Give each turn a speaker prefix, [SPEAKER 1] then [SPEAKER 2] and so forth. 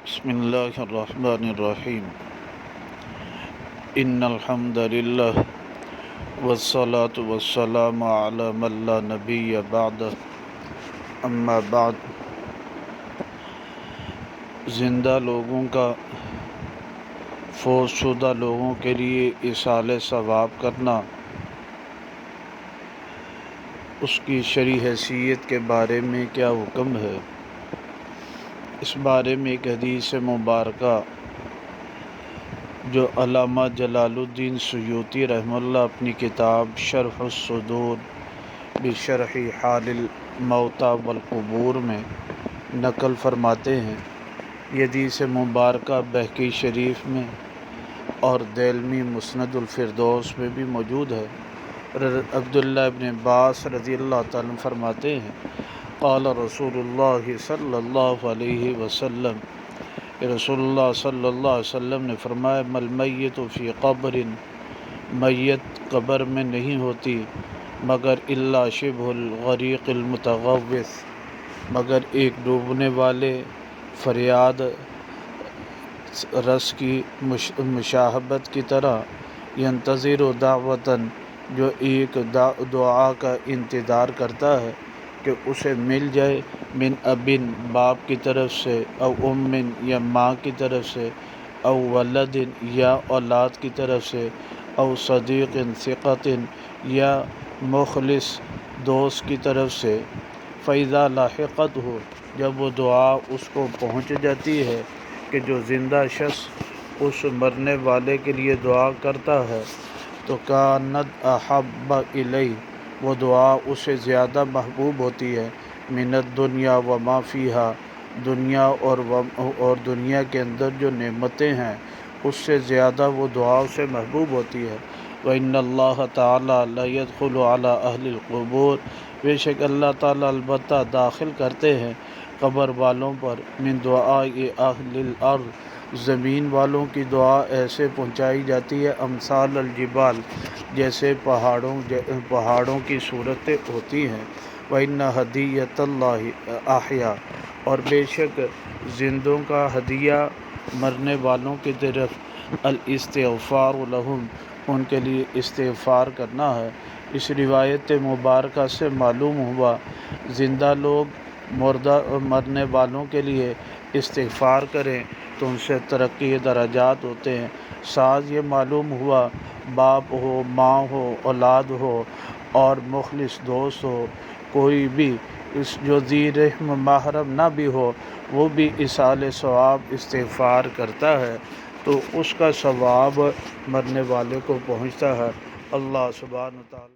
[SPEAKER 1] بسم اللہ الرحمن الرحیم ان الحمد للہ والصلاة والسلام علی من لا نبی بعد اما بعد۔ زندہ لوگوں کا فوت شدہ لوگوں کے لیے ایصال ثواب کرنا، اس کی شرعی حیثیت کے بارے میں کیا حکم ہے؟ اس بارے میں ایک حدیث مبارکہ جو علامہ جلال الدین سیوطی رحمہ اللہ اپنی کتاب شرح الصدور بشرح حال الموتى والقبور میں نقل فرماتے ہیں۔ یہ حدیث مبارکہ بہقی شریف میں اور دارمی مسند الفردوس میں بھی موجود ہے۔ عبداللہ ابن عباس رضی اللہ تعالیٰ عنہ فرماتے ہیں، قال رسول اللہ صلی اللہ علیہ وسلم، رسول اللہ صلی اللہ علیہ وسلم نے فرمایا، مل میت فی قبر، میت قبر میں نہیں ہوتی مگر الا شبہ الغریق المتغوث، مگر ایک ڈوبنے والے فریاد رس کی مشابہت کی طرح، ینتظر دعوتاً، جو ایک دعا کا انتظار کرتا ہے کہ اسے مل جائے، من ابن، باپ کی طرف سے، او ام، یا ماں کی طرف سے، او ولد، یا اولاد کی طرف سے، او صدیق ثقۃ، یا مخلص دوست کی طرف سے، فَإِذَا لَحِقَتْهُ، جب وہ دعا اس کو پہنچ جاتی ہے کہ جو زندہ شخص اس مرنے والے کے لیے دعا کرتا ہے، تو کانت احب الیہ، وہ دعا اسے زیادہ محبوب ہوتی ہے، من الدنیا وما فیہا، دنیا اور دنیا کے اندر جو نعمتیں ہیں اس سے زیادہ وہ دعا اسے محبوب ہوتی ہے۔ وَإِنَّ اللَّهَ تَعَالَىٰ لَيَدْخُلُ عَلَىٰ أَهْلِ الْقُبُورِ، بے شک اللہ تعالیٰ البتہ داخل کرتے ہیں قبر والوں پر، من دعاء اہل الارض، زمین والوں کی دعا ایسے پہنچائی جاتی ہے، امثال الجبال، جیسے پہاڑوں کی صورتیں ہوتی ہیں۔ وَإِنَّ ہدیۃ اللہ احیا، اور بے شک زندوں کا ہدیہ مرنے والوں کی طرف، الاستغفار لہم، ان کے لیے استغفار کرنا ہے۔ اس روایت مبارکہ سے معلوم ہوا زندہ لوگ مرنے والوں کے لیے استغفار کریں تو ان سے ترقی درجات ہوتے ہیں۔ ساتھ یہ معلوم ہوا باپ ہو، ماں ہو، اولاد ہو اور مخلص دوست ہو، کوئی بھی جو ذی رحم محرم نہ بھی ہو، وہ بھی ایصال ثواب استغفار کرتا ہے تو اس کا ثواب مرنے والے کو پہنچتا ہے۔ اللہ سبحانہ وتعالی